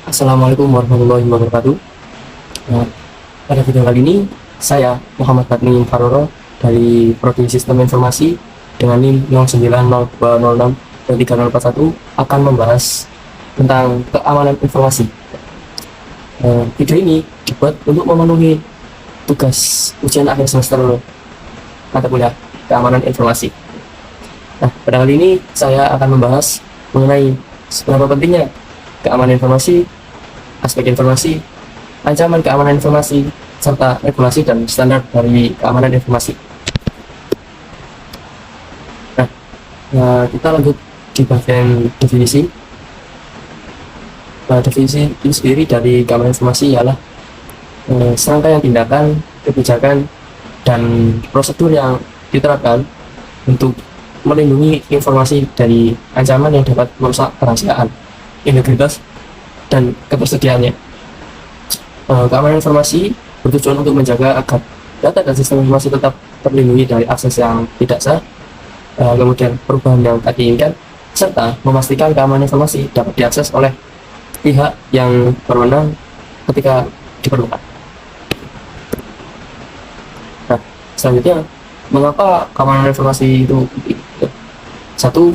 Assalamualaikum warahmatullahi wabarakatuh. Nah, pada video kali ini saya Muhammad Batni Faroro dari Prodi Sistem Informasi dengan NIM 090206 dan 3041 akan membahas tentang keamanan informasi. Video ini dibuat untuk memenuhi tugas ujian akhir semester mata kuliah keamanan informasi. Nah, pada kali ini saya akan membahas mengenai seberapa pentingnya keamanan informasi, aspek informasi, ancaman keamanan informasi, serta regulasi dan standar dari keamanan informasi. Nah, kita lanjut di bagian definisi. Definisi itu sendiri dari keamanan informasi ialah serangkaian tindakan, kebijakan, dan prosedur yang diterapkan untuk melindungi informasi dari ancaman yang dapat merusak kerahasiaan, integritas, dan ketersediaannya. Keamanan informasi bertujuan untuk menjaga agar data dan sistem informasi tetap terlindungi dari akses yang tidak sah, kemudian perubahan yang tak diinginkan, serta memastikan keamanan informasi dapat diakses oleh pihak yang berwenang ketika diperlukan. Nah, selanjutnya, mengapa keamanan informasi itu penting? Satu,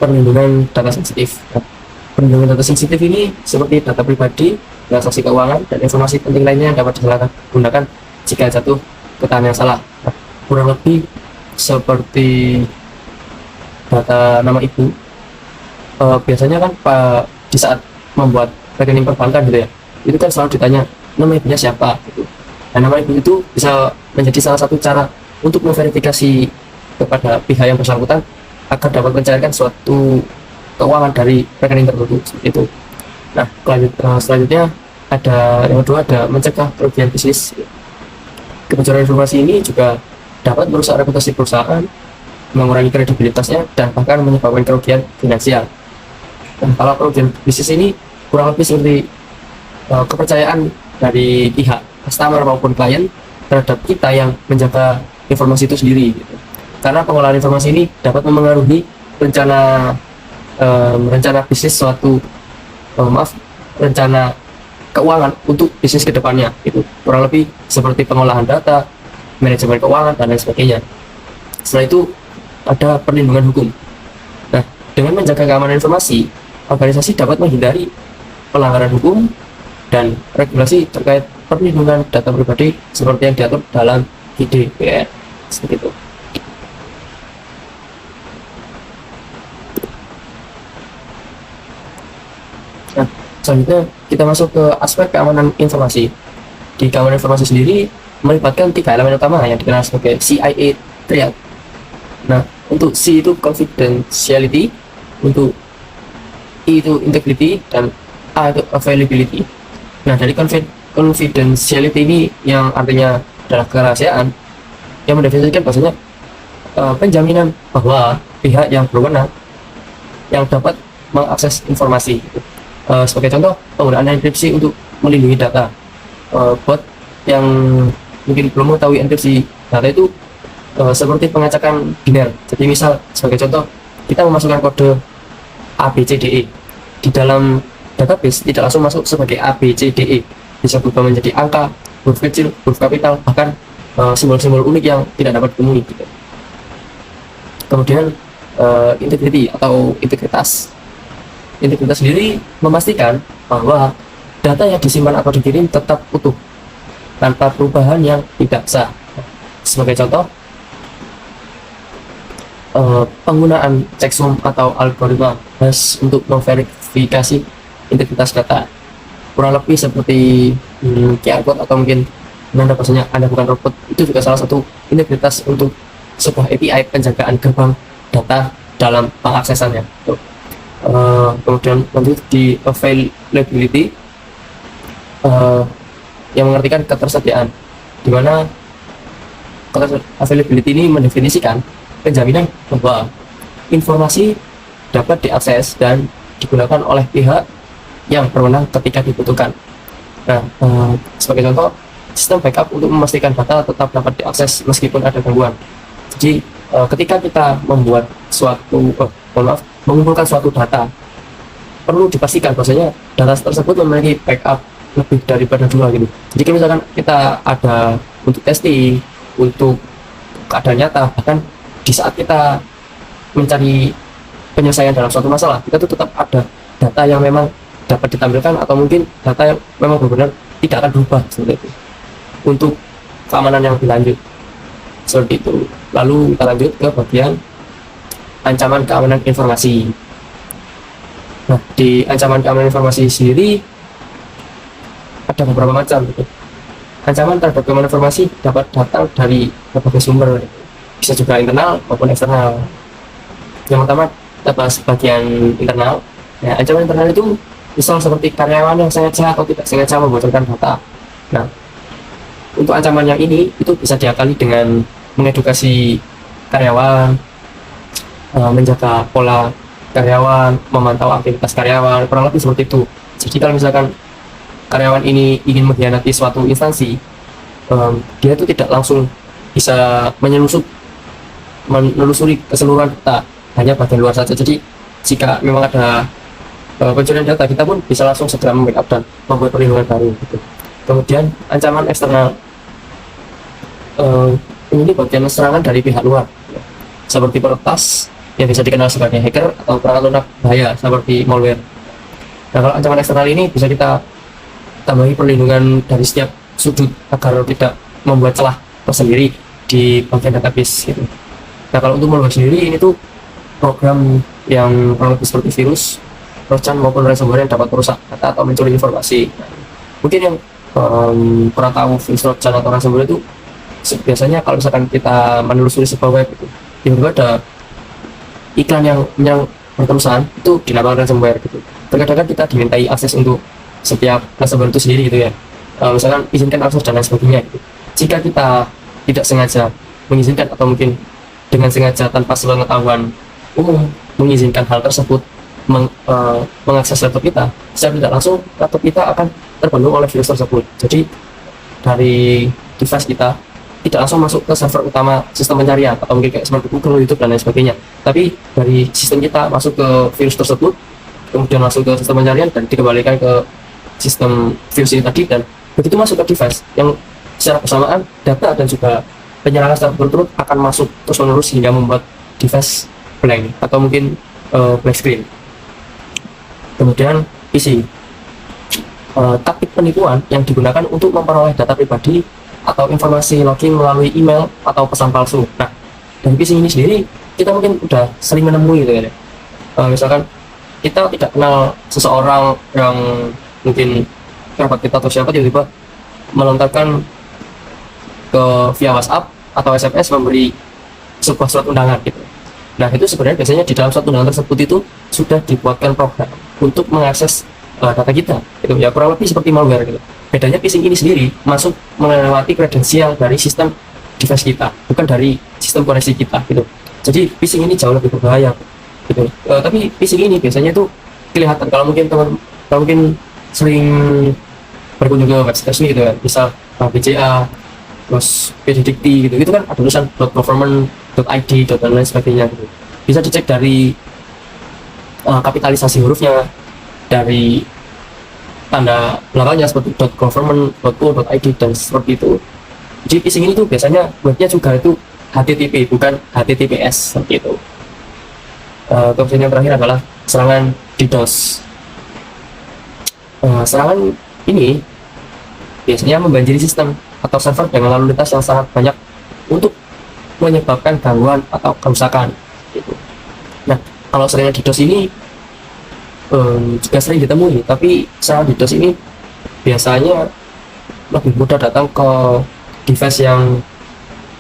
perlindungan data sensitif. Perlindungan data sensitif ini seperti data pribadi, transaksi keuangan, dan informasi penting lainnya yang dapat digunakan jika jatuh ke tangan yang salah. Kurang lebih seperti data nama ibu. Biasanya kan di saat membuat rekening perbankan gitu ya, itu kan selalu ditanya nama ibunya siapa gitu. Dan nama ibu itu bisa menjadi salah satu cara untuk memverifikasi kepada pihak yang bersangkutan agar dapat mencairkan suatu keuangan dari rekening tertentu seperti itu. Nah, selanjutnya yang kedua ada mencegah kerugian bisnis. Kebocoran informasi ini juga dapat merusak reputasi perusahaan, mengurangi kredibilitasnya, dan bahkan menyebabkan kerugian finansial. Dan kalau kerugian bisnis ini kurang lebih seperti kepercayaan dari pihak customer maupun klien terhadap kita yang menjaga informasi itu sendiri gitu. Karena pengolahan informasi ini dapat memengaruhi rencana bisnis rencana keuangan untuk bisnis kedepannya itu kurang lebih seperti pengolahan data, manajemen keuangan, dan lain sebagainya. Setelah itu ada perlindungan hukum. Nah, dengan menjaga keamanan informasi, organisasi dapat menghindari pelanggaran hukum dan regulasi terkait perlindungan data pribadi seperti yang diatur dalam GDPR seperti itu. Nah, selanjutnya kita masuk ke aspek keamanan informasi. Di keamanan informasi sendiri melibatkan 3 elemen utama yang dikenal sebagai CIA triad. Nah, untuk C itu confidentiality, untuk I itu integrity, dan A itu availability. Nah, dari confidentiality ini yang artinya adalah kerahasiaan, yang mendefinisikan bahasanya penjaminan bahwa pihak yang berwenang yang dapat mengakses informasi. Sebagai contoh, penggunaan enkripsi untuk melindungi data. Buat yang mungkin belum mengetahui enkripsi data itu seperti pengacakan biner. Jadi misal sebagai contoh, kita memasukkan kode ABCDE di dalam database, tidak langsung masuk sebagai ABCDE, bisa berubah menjadi angka, huruf kecil, huruf kapital, bahkan simbol-simbol unik yang tidak dapat ditemui gitu. Kemudian integrity atau integritas. Integritas sendiri memastikan bahwa data yang disimpan atau dikirim tetap utuh tanpa perubahan yang tidak sah. Sebagai contoh, penggunaan checksum atau algoritma hash untuk memverifikasi integritas data. Kurang lebih seperti QR code atau mungkin menanda bahasanya Anda bukan robot, itu juga salah satu integritas untuk sebuah API penjagaan gerbang data dalam pengaksesannya. Kemudian nanti di availability yang mengartikan ketersediaan, di mana availability ini mendefinisikan penjaminan bahwa informasi dapat diakses dan digunakan oleh pihak yang berwenang ketika dibutuhkan. Nah, sebagai contoh, sistem backup untuk memastikan data tetap dapat diakses meskipun ada gangguan. Jadi ketika kita mengumpulkan suatu data perlu dipastikan bahwasanya data tersebut memiliki backup lebih daripada 2 gitu. Jadi kalau misalkan kita ada untuk testing, untuk keadaan nyata, bahkan di saat kita mencari penyelesaian dalam suatu masalah, kita tuh tetap ada data yang memang dapat ditampilkan, atau mungkin data yang memang benar-benar tidak akan berubah seperti itu, untuk keamanan yang lebih lanjut seperti itu. Lalu kita lanjut ke bagian ancaman keamanan informasi. Nah, di ancaman keamanan informasi sendiri ada beberapa macam gitu. Ancaman terhadap keamanan informasi dapat datang dari berbagai sumber, bisa juga internal maupun eksternal. Yang pertama, kita bahas bagian internal. Nah, ancaman internal itu misal seperti karyawan yang sengaja atau tidak sengaja membocorkan data. Nah, untuk ancaman yang ini itu bisa diakali dengan mengedukasi karyawan, menjaga pola karyawan, memantau aktivitas karyawan, kurang lebih seperti itu. Jadi kalau misalkan karyawan ini ingin mengkhianati suatu instansi, dia itu tidak langsung bisa menelusuri keseluruhan data, hanya bagian luar saja. Jadi jika memang ada pencurian data, kita pun bisa langsung segera membackup dan membuat perlindungan baru gitu. Kemudian ancaman eksternal, ini bagian serangan dari pihak luar, seperti peretas yang bisa dikenal sebagai hacker atau perangkat lunak bahaya seperti malware. Nah, kalau ancaman eksternal ini bisa kita tambahi perlindungan dari setiap sudut agar tidak membuat celah tersendiri di bagian database gitu. Nah, kalau untuk malware sendiri, ini tuh program yang kurang lebih seperti virus, trojan maupun ransomware yang dapat merusak data atau mencuri informasi. Nah, mungkin yang pernah tahu virus, trojan atau ransomware itu biasanya kalau misalkan kita menelusuri sebuah web itu, tiba-tiba ada iklan yang menyerang perusahaan, itu dinamakan ransomware gitu. Terkadang kita dimintai akses untuk setiap ransomware itu sendiri gitu ya, misalkan izinkan akses dan lain sebagainya gitu. Jika kita tidak sengaja mengizinkan atau mungkin dengan sengaja tanpa sepengetahuan umum mengizinkan hal tersebut mengakses laptop kita, secara tidak langsung laptop kita akan terbunuh oleh virus tersebut. Jadi dari device kita tidak langsung masuk ke server utama sistem pencarian atau mungkin kayak seperti Google, YouTube dan lain sebagainya, tapi dari sistem kita masuk ke virus tersebut, kemudian masuk ke sistem pencarian dan dikembalikan ke sistem virus ini tadi, dan begitu masuk ke device yang secara bersamaan data dan juga penyerangan secara berturut akan masuk terus menerus hingga membuat device blank atau mungkin black screen. Kemudian phishing, taktik penipuan yang digunakan untuk memperoleh data pribadi atau informasi login melalui email atau pesan palsu. Nah, dari phishing ini sendiri kita mungkin udah sering menemui gitu ya. Misalkan kita tidak kenal seseorang yang mungkin kerabat kita atau siapa, tiba-tiba melontarkan via WhatsApp atau SMS memberi sebuah surat undangan gitu. Nah, itu sebenarnya biasanya di dalam surat undangan tersebut itu sudah dibuatkan program untuk mengakses data kita gitu ya, kurang lebih seperti malware gitu. Bedanya phishing ini sendiri masuk melewati kredensial dari sistem device kita, bukan dari sistem koneksi kita gitu. Jadi phishing ini jauh lebih berbahaya gitu. Tapi phishing ini biasanya itu kelihatan kalau mungkin sering berkunjung ke website resmi gitu ya, misal BCA, terus PDDikti gitu, itu kan ada tulisan .government.id dan lain sebagainya gitu. Bisa dicek dari kapitalisasi hurufnya, dari tanda belakangnya seperti .government.co.id dan seperti itu. Jadi phishing ini tuh biasanya webnya juga itu HTTP bukan HTTPS seperti itu. Kemudian yang terakhir adalah serangan DDoS. Serangan ini biasanya membanjiri sistem atau server dengan lalu lintas yang sangat banyak untuk menyebabkan gangguan atau kerusakan gitu. Nah, kalau serangan DDoS ini juga sering ditemui, tapi serangan DDoS ini biasanya lebih mudah datang ke device yang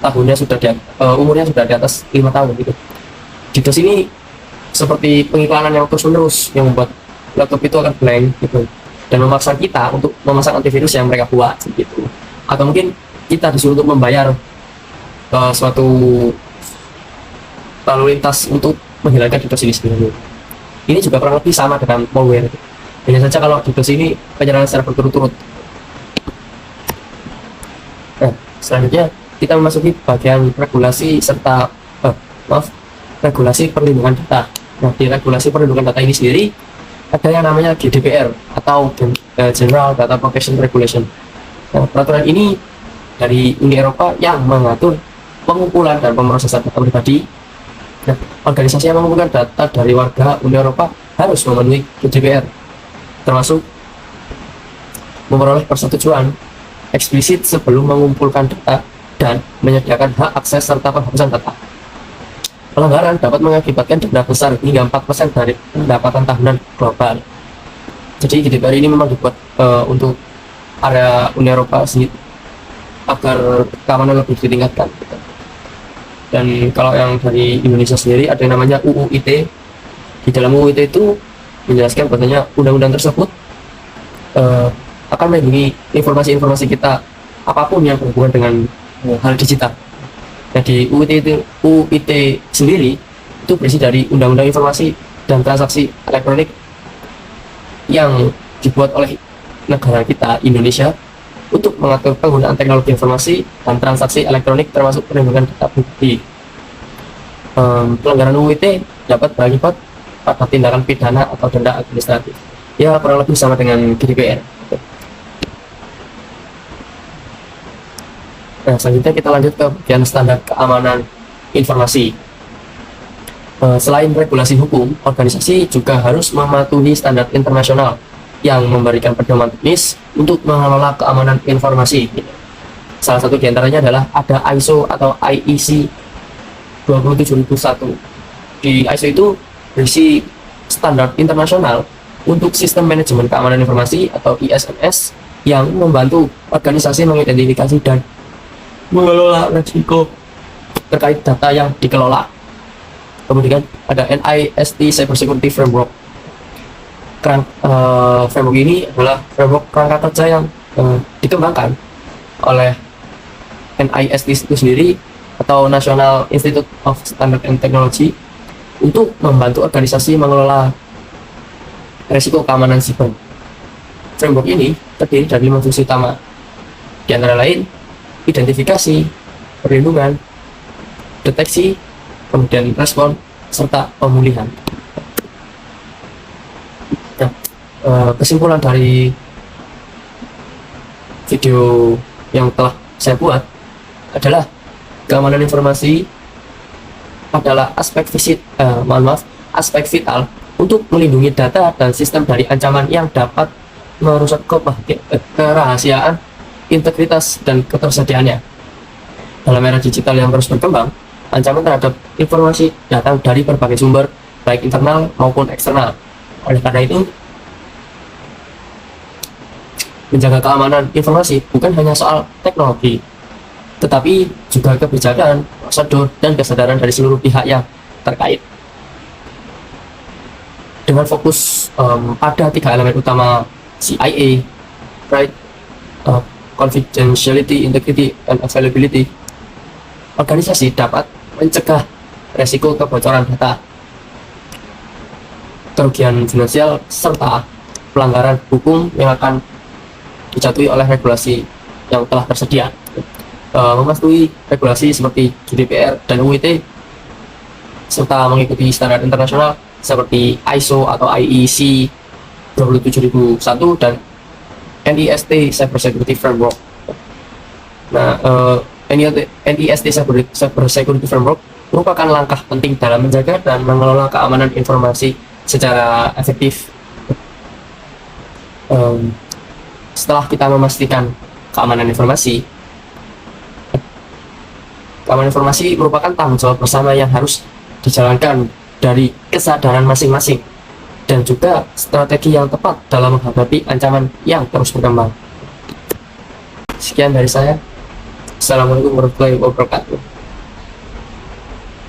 umurnya sudah di atas 5 tahun gitu. DDoS ini seperti pengiklanan yang terus menerus yang membuat laptop itu akan blank gitu, dan memaksa kita untuk memasang antivirus yang mereka buat gitu. Atau mungkin kita disuruh untuk membayar suatu lalu lintas untuk menghilangkan DDoS ini sendiri. Ini juga kurang lebih sama dengan malware. Hanya saja kalau DDoS ini penyerangan secara berturut-turut. Nah, selanjutnya kita memasuki bagian regulasi serta regulasi perlindungan data. Nah, di regulasi perlindungan data ini sendiri ada yang namanya GDPR atau General Data Protection Regulation. Nah, peraturan ini dari Uni Eropa yang mengatur pengumpulan dan pemrosesan data pribadi. Nah, organisasi yang mengumpulkan data dari warga Uni Eropa harus memenuhi GDPR, termasuk memperoleh persetujuan eksplisit sebelum mengumpulkan data dan menyediakan hak akses serta penghapusan data. Pelanggaran dapat mengakibatkan denda besar hingga 4% dari pendapatan tahunan global. Jadi GDPR ini memang dibuat untuk area Uni Eropa sendiri agar keamanan lebih ditingkatkan. Dan kalau yang dari Indonesia sendiri ada yang namanya UU ITE. Di dalam UU ITE itu menjelaskan bahwasanya undang-undang tersebut akan melindungi informasi-informasi kita apapun yang berhubungan dengan hal digital. Nah, di UU ITE sendiri itu berisi dari Undang-Undang Informasi dan Transaksi Elektronik yang dibuat oleh negara kita, Indonesia, untuk mengatur penggunaan teknologi informasi dan transaksi elektronik termasuk perlindungan data pribadi. Pelanggaran UU ITE dapat berakibat pada tindakan pidana atau denda administratif. Ya, kurang lebih sama dengan GDPR. Nah, selanjutnya kita lanjut ke bagian standar keamanan informasi. Selain regulasi hukum, organisasi juga harus mematuhi standar internasional yang memberikan pedoman teknis untuk mengelola keamanan informasi. Salah satu diantaranya adalah ada ISO atau IEC 27001. Di ISO itu berisi standar internasional untuk sistem manajemen keamanan informasi atau ISMS yang membantu organisasi mengidentifikasi dan mengelola risiko terkait data yang dikelola. Kemudian ada NIST Cybersecurity Framework. Framework ini adalah framework kerangka kerja yang dikembangkan oleh NIST itu sendiri atau National Institute of Standard and Technology untuk membantu organisasi mengelola risiko keamanan siber. Framework ini terdiri dari 5 fungsi utama, di antara lain identifikasi, perlindungan, deteksi, kemudian respon, serta pemulihan. Nah, kesimpulan dari video yang telah saya buat adalah keamanan informasi adalah aspek vital untuk melindungi data dan sistem dari ancaman yang dapat merusak kerahasiaan, integritas, dan ketersediaannya. Dalam era digital yang terus berkembang, ancaman terhadap informasi datang dari berbagai sumber, baik internal maupun eksternal. Oleh karena itu, menjaga keamanan informasi bukan hanya soal teknologi, tetapi juga kebijakan, prosedur, dan kesadaran dari seluruh pihak yang terkait. Dengan fokus pada 3 elemen utama CIA, right, confidentiality, integrity, and availability, organisasi dapat mencegah resiko kebocoran data, kerugian finansial, serta pelanggaran hukum yang akan dijatuhi oleh regulasi yang telah tersedia. Mematuhi regulasi seperti GDPR dan UU ITE serta mengikuti standar internasional seperti ISO atau IEC 27001 dan NIST Cybersecurity Framework. Nah, NIST Cybersecurity Framework merupakan langkah penting dalam menjaga dan mengelola keamanan informasi secara efektif. Setelah kita memastikan keamanan informasi merupakan tanggung jawab bersama yang harus dijalankan dari kesadaran masing-masing dan juga strategi yang tepat dalam menghadapi ancaman yang terus berkembang. Sekian dari saya. Assalamualaikum warahmatullahi wabarakatuh.